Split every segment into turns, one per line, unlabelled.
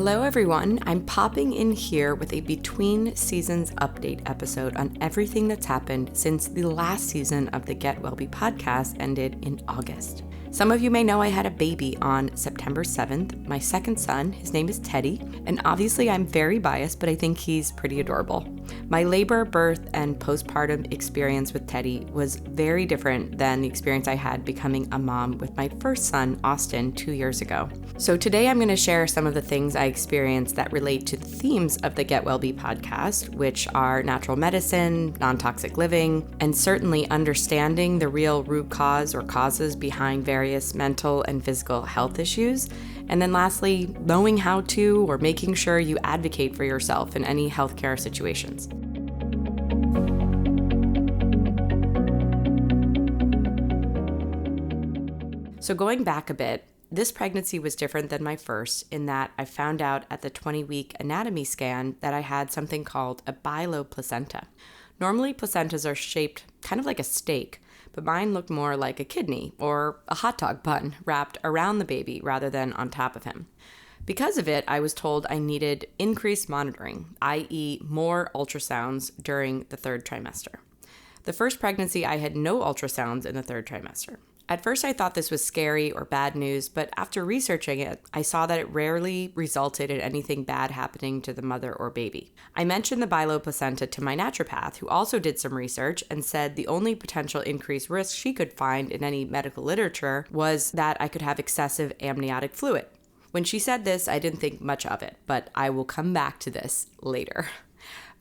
Hello everyone, I'm popping in here with a between seasons update episode on everything that's happened since the last season of the Get Wellbe podcast ended in August. Some of you may know I had a baby on September 7th, my second son. His name is Teddy, and obviously I'm very biased, but I think he's pretty adorable. My labor, birth, and postpartum experience with Teddy was very different than the experience I had becoming a mom with my first son, Austin, 2 years ago. So today I'm going to share some of the things I experienced that relate to the themes of the Get Wellbe podcast, which are natural medicine, non-toxic living, and certainly understanding the real root cause or causes behind various mental and physical health issues. And then lastly, knowing how to or making sure you advocate for yourself in any healthcare situations. So going back a bit, this pregnancy was different than my first in that I found out at the 20-week anatomy scan that I had something called a biloplacenta. Normally, placentas are shaped kind of like a steak, but mine looked more like a kidney or a hot dog bun wrapped around the baby rather than on top of him. Because of it, I was told I needed increased monitoring, i.e. more ultrasounds during the third trimester. The first pregnancy, I had no ultrasounds in the third trimester. At first, I thought this was scary or bad news, but after researching it, I saw that it rarely resulted in anything bad happening to the mother or baby. I mentioned the biloplacenta to my naturopath, who also did some research and said the only potential increased risk she could find in any medical literature was that I could have excessive amniotic fluid. When she said this, I didn't think much of it, but I will come back to this later.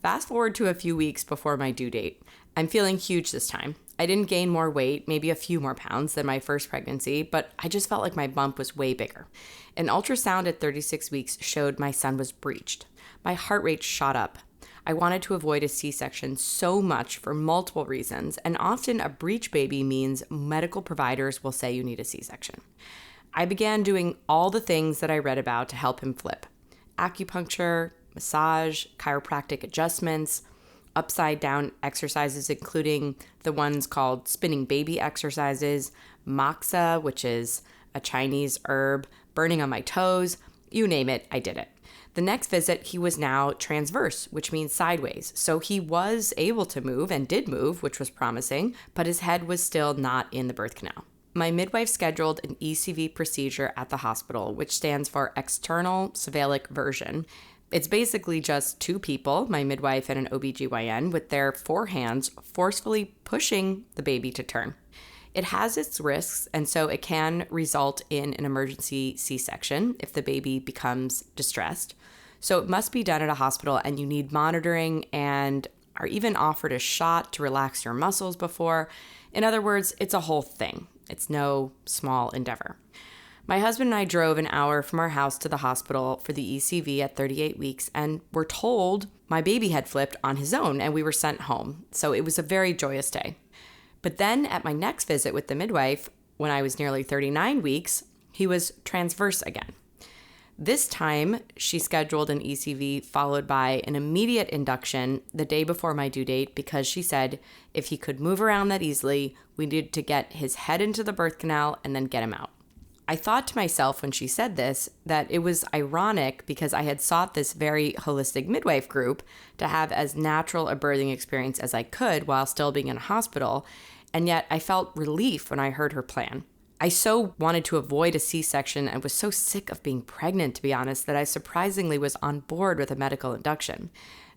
Fast forward to a few weeks before my due date. I'm feeling huge this time. I didn't gain more weight, maybe a few more pounds than my first pregnancy, but I just felt like my bump was way bigger. An ultrasound at 36 weeks showed my son was breached. My heart rate shot up. I wanted to avoid a C-section so much for multiple reasons, and often a breech baby means medical providers will say you need a C-section. I began doing all the things that I read about to help him flip. Acupuncture, massage, chiropractic adjustments, upside down exercises, including the ones called spinning baby exercises, moxa, which is a Chinese herb, burning on my toes, you name it, I did it. The next visit, he was now transverse, which means sideways. So he was able to move and did move, which was promising, but his head was still not in the birth canal. My midwife scheduled an ECV procedure at the hospital, which stands for external cephalic version. It's basically just two people, my midwife and an OBGYN, with their forehands forcefully pushing the baby to turn. It has its risks, and so it can result in an emergency C-section if the baby becomes distressed. So it must be done at a hospital, and you need monitoring and are even offered a shot to relax your muscles before. In other words, it's a whole thing. It's no small endeavor. My husband and I drove an hour from our house to the hospital for the ECV at 38 weeks and were told my baby had flipped on his own and we were sent home. So it was a very joyous day. But then at my next visit with the midwife, when I was nearly 39 weeks, he was transverse again. This time, she scheduled an ECV followed by an immediate induction the day before my due date because she said if he could move around that easily, we needed to get his head into the birth canal and then get him out. I thought to myself when she said this that it was ironic because I had sought this very holistic midwife group to have as natural a birthing experience as I could while still being in a hospital, and yet I felt relief when I heard her plan. I so wanted to avoid a C-section and was so sick of being pregnant, to be honest, that I surprisingly was on board with a medical induction.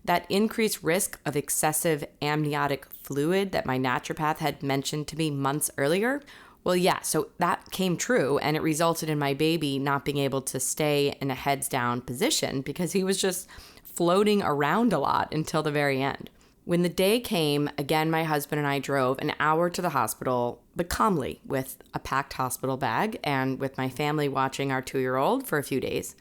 That increased risk of excessive amniotic fluid that my naturopath had mentioned to me months earlier, well, yeah, so that came true, and it resulted in my baby not being able to stay in a heads down position because he was just floating around a lot until the very end. When the day came, again, my husband and I drove an hour to the hospital, but calmly, with a packed hospital bag and with my family watching our 2-year-old for a few days.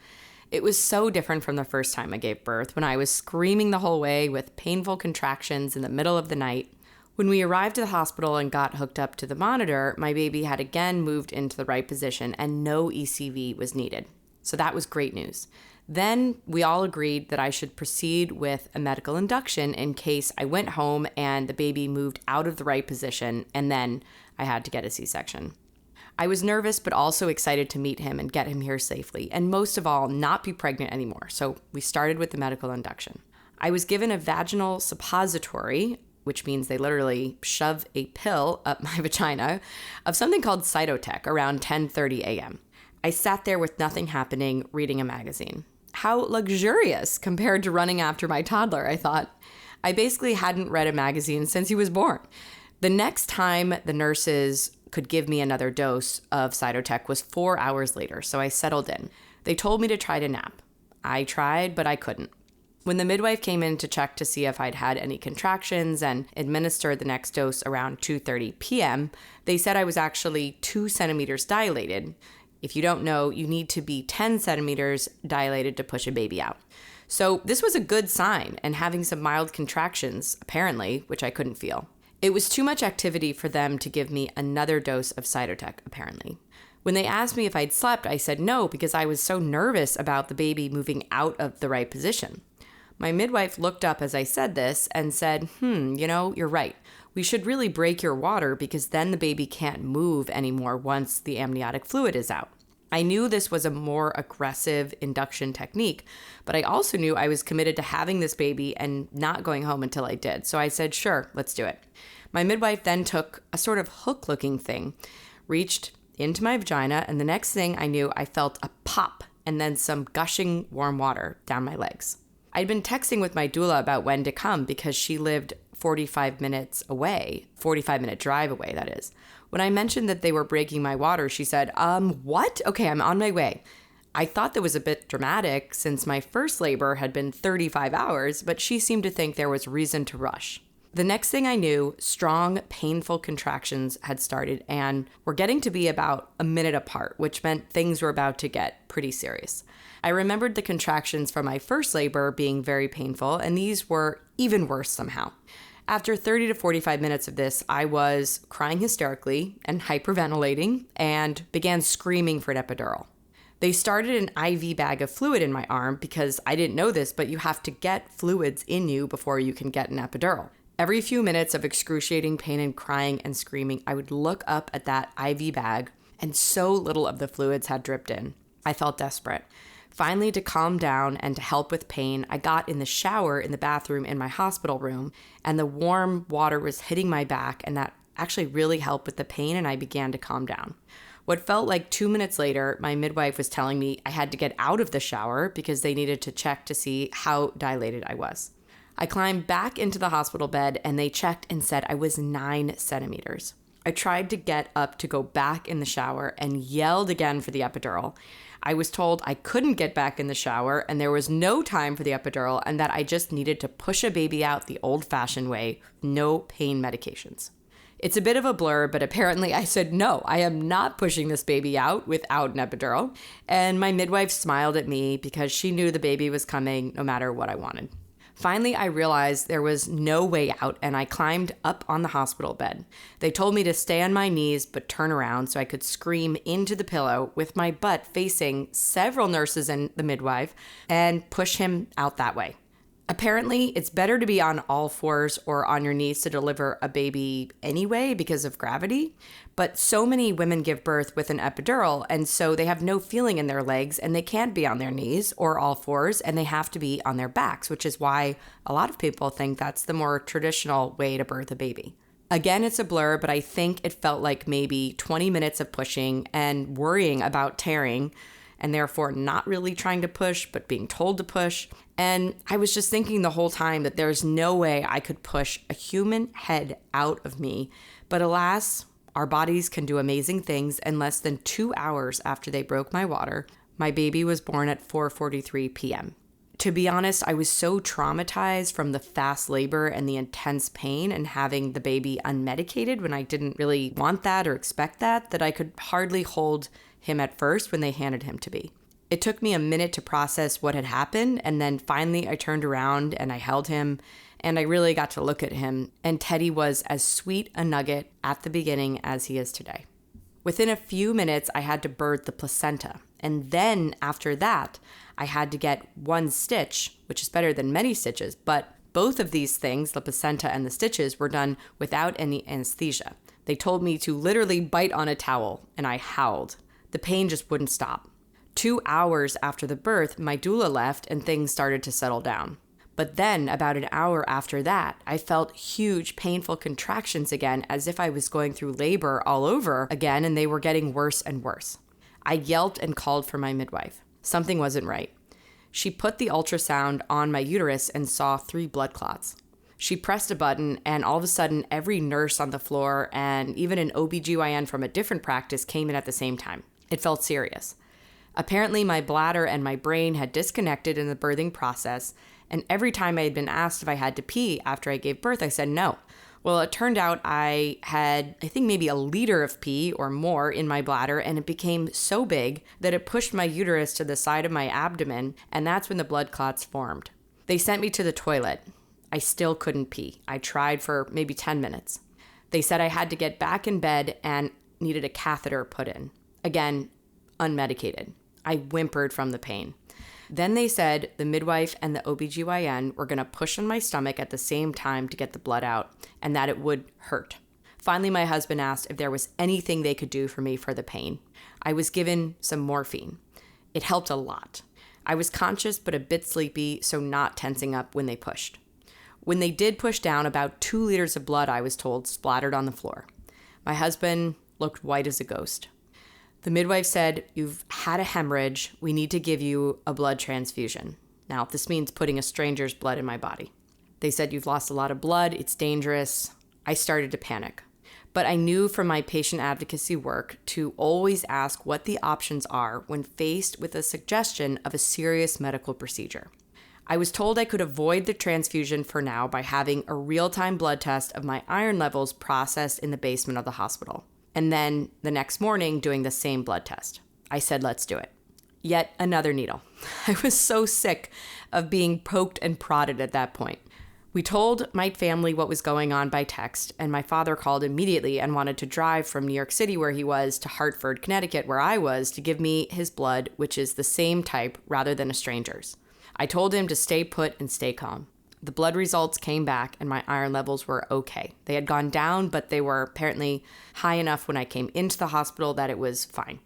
It was so different from the first time I gave birth, when I was screaming the whole way with painful contractions in the middle of the night. When we arrived at the hospital and got hooked up to the monitor, my baby had again moved into the right position and no ECV was needed. So that was great news. Then we all agreed that I should proceed with a medical induction in case I went home and the baby moved out of the right position and then I had to get a C-section. I was nervous, but also excited to meet him and get him here safely, and most of all, not be pregnant anymore. So we started with the medical induction. I was given a vaginal suppository, which means they literally shove a pill up my vagina, of something called Cytotec around 10:30 a.m. I sat there with nothing happening, reading a magazine. How luxurious compared to running after my toddler, I thought. I basically hadn't read a magazine since he was born. The next time the nurses could give me another dose of Cytotec was 4 hours later, so I settled in. They told me to try to nap. I tried, but I couldn't. When the midwife came in to check to see if I'd had any contractions and administered the next dose around 2:30 p.m., they said I was actually 2 centimeters dilated. If you don't know, you need to be 10 centimeters dilated to push a baby out. So this was a good sign, and having some mild contractions, apparently, which I couldn't feel. It was too much activity for them to give me another dose of Cytotec, apparently. When they asked me if I'd slept, I said no because I was so nervous about the baby moving out of the right position. My midwife looked up as I said this and said, you're right. We should really break your water because then the baby can't move anymore once the amniotic fluid is out. I knew this was a more aggressive induction technique, but I also knew I was committed to having this baby and not going home until I did. So I said, sure, let's do it. My midwife then took a sort of hook-looking thing, reached into my vagina, and the next thing I knew, I felt a pop and then some gushing warm water down my legs. I'd been texting with my doula about when to come because she lived 45 minutes away, 45-minute drive away, that is. When I mentioned that they were breaking my water, she said, what? Okay, I'm on my way. I thought that was a bit dramatic since my first labor had been 35 hours, but she seemed to think there was reason to rush. The next thing I knew, strong, painful contractions had started and were getting to be about a minute apart, which meant things were about to get pretty serious. I remembered the contractions from my first labor being very painful, and these were even worse somehow. After 30 to 45 minutes of this, I was crying hysterically and hyperventilating and began screaming for an epidural. They started an IV bag of fluid in my arm because I didn't know this, but you have to get fluids in you before you can get an epidural. Every few minutes of excruciating pain and crying and screaming, I would look up at that IV bag, and so little of the fluids had dripped in. I felt desperate. Finally, to calm down and to help with pain, I got in the shower in the bathroom in my hospital room, and the warm water was hitting my back, and that actually really helped with the pain, and I began to calm down. What felt like 2 minutes later, my midwife was telling me I had to get out of the shower because they needed to check to see how dilated I was. I climbed back into the hospital bed, and they checked and said I was 9 centimeters. I tried to get up to go back in the shower and yelled again for the epidural. I was told I couldn't get back in the shower and there was no time for the epidural and that I just needed to push a baby out the old-fashioned way, no pain medications. It's a bit of a blur, but apparently I said, no, I am not pushing this baby out without an epidural. And my midwife smiled at me because she knew the baby was coming no matter what I wanted. Finally, I realized there was no way out, and I climbed up on the hospital bed. They told me to stay on my knees but turn around so I could scream into the pillow with my butt facing several nurses and the midwife and push him out that way. Apparently, it's better to be on all fours or on your knees to deliver a baby anyway because of gravity. But so many women give birth with an epidural, and so they have no feeling in their legs, and they can't be on their knees or all fours, and they have to be on their backs, which is why a lot of people think that's the more traditional way to birth a baby. Again, it's a blur, but I think it felt like maybe 20 minutes of pushing and worrying about tearing, and therefore not really trying to push, but being told to push. And I was just thinking the whole time that there's no way I could push a human head out of me. But alas, our bodies can do amazing things. In less than 2 hours after they broke my water, my baby was born at 4:43 p.m. To be honest, I was so traumatized from the fast labor and the intense pain and having the baby unmedicated when I didn't really want that or expect that I could hardly hold him at first when they handed him to me. It took me a minute to process what had happened, and then finally I turned around and I held him, and I really got to look at him, and Teddy was as sweet a nugget at the beginning as he is today. Within a few minutes, I had to birth the placenta, and then after that, I had to get one stitch, which is better than many stitches, but both of these things, the placenta and the stitches, were done without any anesthesia. They told me to literally bite on a towel, and I howled. The pain just wouldn't stop. 2 hours after the birth, my doula left and things started to settle down. But then, about an hour after that, I felt huge, painful contractions again, as if I was going through labor all over again, and they were getting worse and worse. I yelped and called for my midwife. Something wasn't right. She put the ultrasound on my uterus and saw 3 blood clots. She pressed a button, and all of a sudden, every nurse on the floor and even an OBGYN from a different practice came in at the same time. It felt serious. Apparently, my bladder and my brain had disconnected in the birthing process, and every time I had been asked if I had to pee after I gave birth, I said no. Well, it turned out I had, I think, maybe a liter of pee or more in my bladder, and it became so big that it pushed my uterus to the side of my abdomen, and that's when the blood clots formed. They sent me to the toilet. I still couldn't pee. I tried for maybe 10 minutes. They said I had to get back in bed and needed a catheter put in. Again, unmedicated. I whimpered from the pain. Then they said the midwife and the OBGYN were going to push on my stomach at the same time to get the blood out, and that it would hurt. Finally, my husband asked if there was anything they could do for me for the pain. I was given some morphine. It helped a lot. I was conscious but a bit sleepy, so not tensing up when they pushed. When they did push down, about 2 liters of blood, I was told, splattered on the floor. My husband looked white as a ghost. The midwife said, "You've had a hemorrhage. We need to give you a blood transfusion." Now, this means putting a stranger's blood in my body. They said, "You've lost a lot of blood. It's dangerous." I started to panic. But I knew from my patient advocacy work to always ask what the options are when faced with a suggestion of a serious medical procedure. I was told I could avoid the transfusion for now by having a real-time blood test of my iron levels processed in the basement of the hospital. And then the next morning doing the same blood test. I said, let's do it. Yet another needle. I was so sick of being poked and prodded at that point. We told my family what was going on by text, and my father called immediately and wanted to drive from New York City, where he was, to Hartford, Connecticut, where I was, to give me his blood, which is the same type rather than a stranger's. I told him to stay put and stay calm. The blood results came back and my iron levels were okay. They had gone down, but they were apparently high enough when I came into the hospital that it was fine.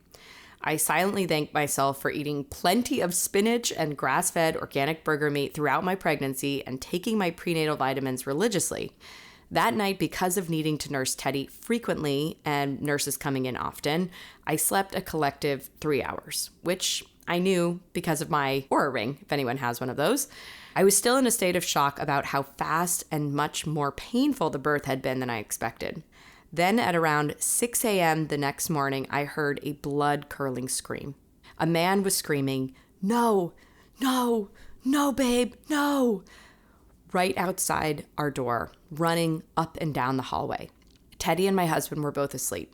I silently thanked myself for eating plenty of spinach and grass-fed organic burger meat throughout my pregnancy and taking my prenatal vitamins religiously. That night, because of needing to nurse Teddy frequently and nurses coming in often, I slept a collective 3 hours, which I knew because of my Oura ring, if anyone has one of those. I was still in a state of shock about how fast and much more painful the birth had been than I expected. Then at around 6 a.m. the next morning, I heard a blood-curdling scream. A man was screaming, "No, no, no, babe, no," right outside our door, running up and down the hallway. Teddy and my husband were both asleep.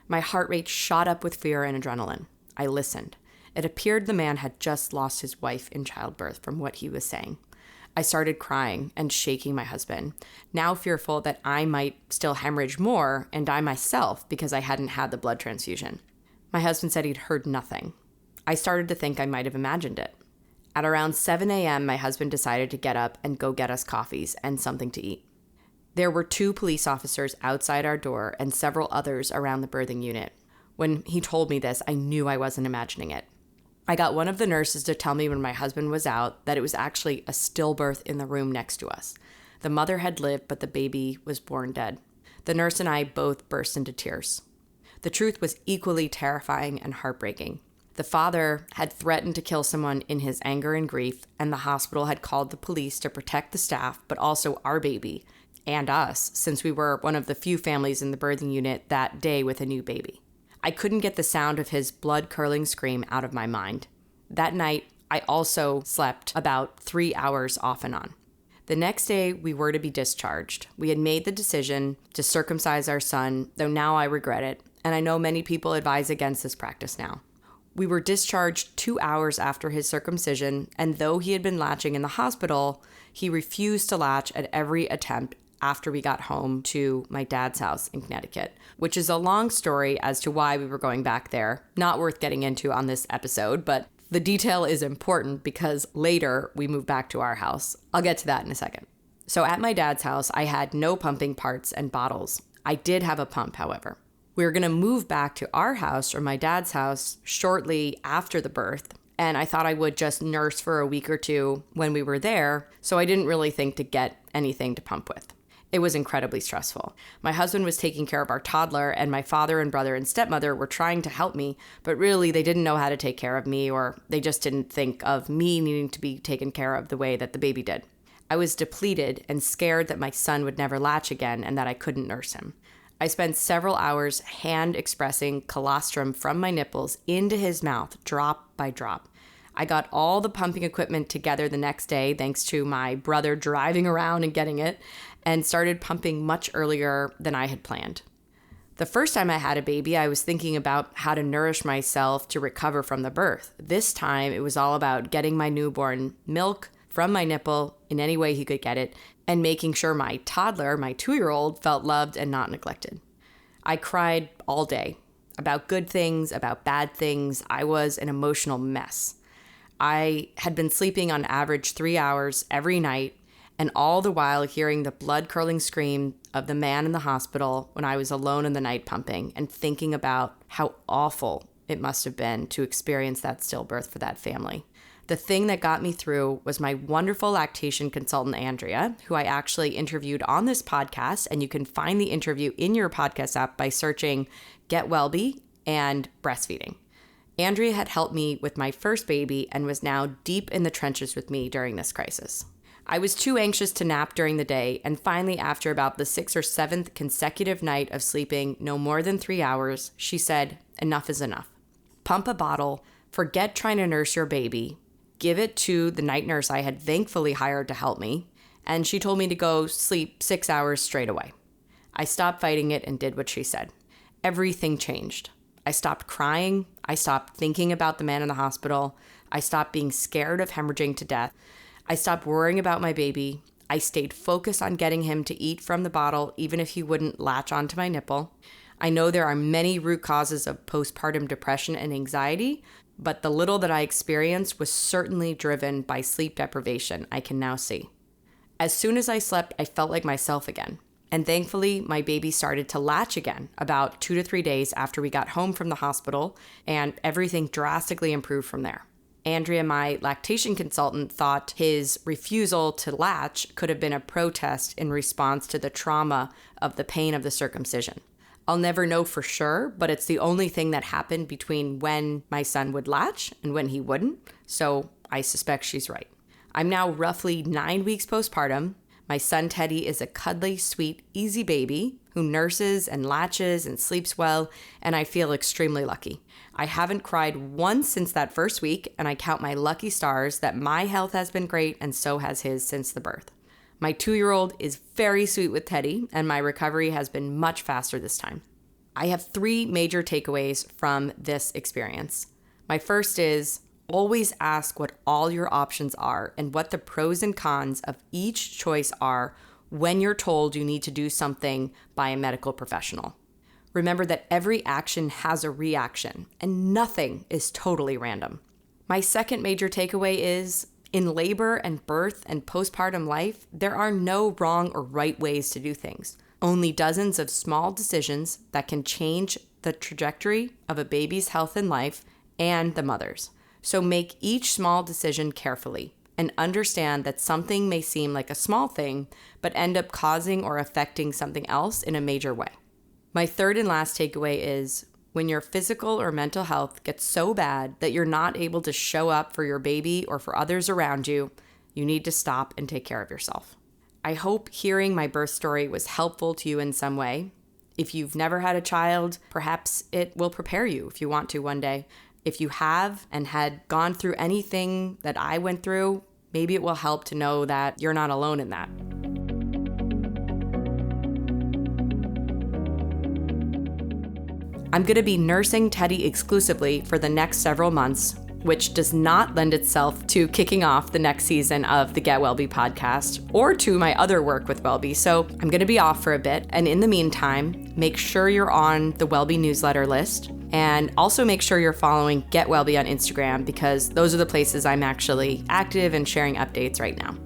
My heart rate shot up with fear and adrenaline. I listened. It appeared the man had just lost his wife in childbirth from what he was saying. I started crying and shaking my husband, now fearful that I might still hemorrhage more and die myself because I hadn't had the blood transfusion. My husband said he'd heard nothing. I started to think I might have imagined it. At around 7 a.m., my husband decided to get up and go get us coffees and something to eat. There were 2 police officers outside our door and several others around the birthing unit. When he told me this, I knew I wasn't imagining it. I got one of the nurses to tell me when my husband was out that it was actually a stillbirth in the room next to us. The mother had lived, but the baby was born dead. The nurse and I both burst into tears. The truth was equally terrifying and heartbreaking. The father had threatened to kill someone in his anger and grief, and the hospital had called the police to protect the staff, but also our baby and us, since we were one of the few families in the birthing unit that day with a new baby. I couldn't get the sound of his blood-curdling scream out of my mind. That night, I also slept about 3 hours off and on. The next day, we were to be discharged. We had made the decision to circumcise our son, though now I regret it, and I know many people advise against this practice now. We were discharged 2 hours after his circumcision, and though he had been latching in the hospital, he refused to latch at every attempt after we got home to my dad's house in Connecticut, which is a long story as to why we were going back there. Not worth getting into on this episode, but the detail is important because later we moved back to our house. I'll get to that in a second. So at my dad's house, I had no pumping parts and bottles. I did have a pump, however. We were going to move back to our house or my dad's house shortly after the birth, and I thought I would just nurse for a week or two when we were there, so I didn't really think to get anything to pump with. It was incredibly stressful. My husband was taking care of our toddler, and my father and brother and stepmother were trying to help me, but really they didn't know how to take care of me, or they just didn't think of me needing to be taken care of the way that the baby did. I was depleted and scared that my son would never latch again and that I couldn't nurse him. I spent several hours hand expressing colostrum from my nipples into his mouth, drop by drop. I got all the pumping equipment together the next day, thanks to my brother driving around and getting it, and started pumping much earlier than I had planned. The first time I had a baby, I was thinking about how to nourish myself to recover from the birth. This time, it was all about getting my newborn milk from my nipple in any way he could get it, and making sure my toddler, my 2-year-old, felt loved and not neglected. I cried all day about good things, about bad things. I was an emotional mess. I had been sleeping on average 3 hours every night, and all the while hearing the blood-curdling scream of the man in the hospital when I was alone in the night pumping, and thinking about how awful it must have been to experience that stillbirth for that family. The thing that got me through was my wonderful lactation consultant, Andrea, who I actually interviewed on this podcast, and you can find the interview in your podcast app by searching getwellbe and breastfeeding. Andrea had helped me with my first baby and was now deep in the trenches with me during this crisis. I was too anxious to nap during the day, and finally, after about the 6th or 7th consecutive night of sleeping no more than 3 hours, she said, "Enough is enough. Pump a bottle, forget trying to nurse your baby, give it to the night nurse I had thankfully hired to help me, and she told me to go sleep 6 hours straight away." I stopped fighting it and did what she said. Everything changed. I stopped crying. I stopped thinking about the man in the hospital. I stopped being scared of hemorrhaging to death. I stopped worrying about my baby. I stayed focused on getting him to eat from the bottle, even if he wouldn't latch onto my nipple. I know there are many root causes of postpartum depression and anxiety, but the little that I experienced was certainly driven by sleep deprivation, I can now see. As soon as I slept, I felt like myself again. And thankfully, my baby started to latch again about 2 to 3 days after we got home from the hospital, and everything drastically improved from there. Andrea, my lactation consultant, thought his refusal to latch could have been a protest in response to the trauma of the pain of the circumcision. I'll never know for sure, but it's the only thing that happened between when my son would latch and when he wouldn't, so I suspect she's right. I'm now roughly 9 weeks postpartum. My son Teddy is a cuddly, sweet, easy baby who nurses and latches and sleeps well, and I feel extremely lucky. I haven't cried once since that first week, and I count my lucky stars that my health has been great and so has his since the birth. My 2-year-old is very sweet with Teddy, and my recovery has been much faster this time. I have 3 major takeaways from this experience. My first is always ask what all your options are and what the pros and cons of each choice are when you're told you need to do something by a medical professional. Remember that every action has a reaction, and nothing is totally random. My second major takeaway is, in labor and birth and postpartum life, there are no wrong or right ways to do things. Only dozens of small decisions that can change the trajectory of a baby's health and life and the mother's. So make each small decision carefully and understand that something may seem like a small thing, but end up causing or affecting something else in a major way. My third and last takeaway is, when your physical or mental health gets so bad that you're not able to show up for your baby or for others around you, you need to stop and take care of yourself. I hope hearing my birth story was helpful to you in some way. If you've never had a child, perhaps it will prepare you if you want to one day. If you have and had gone through anything that I went through, maybe it will help to know that you're not alone in that. I'm going to be nursing Teddy exclusively for the next several months, which does not lend itself to kicking off the next season of the Get Wellbe podcast or to my other work with Wellbe. So I'm going to be off for a bit. And in the meantime, make sure you're on the Wellbe newsletter list. And also make sure you're following Get Wellbe on Instagram, because those are the places I'm actually active and sharing updates right now.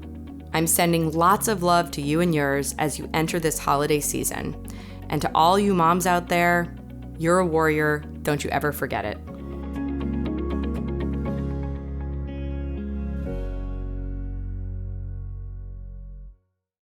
I'm sending lots of love to you and yours as you enter this holiday season. And to all you moms out there, you're a warrior. Don't you ever forget it.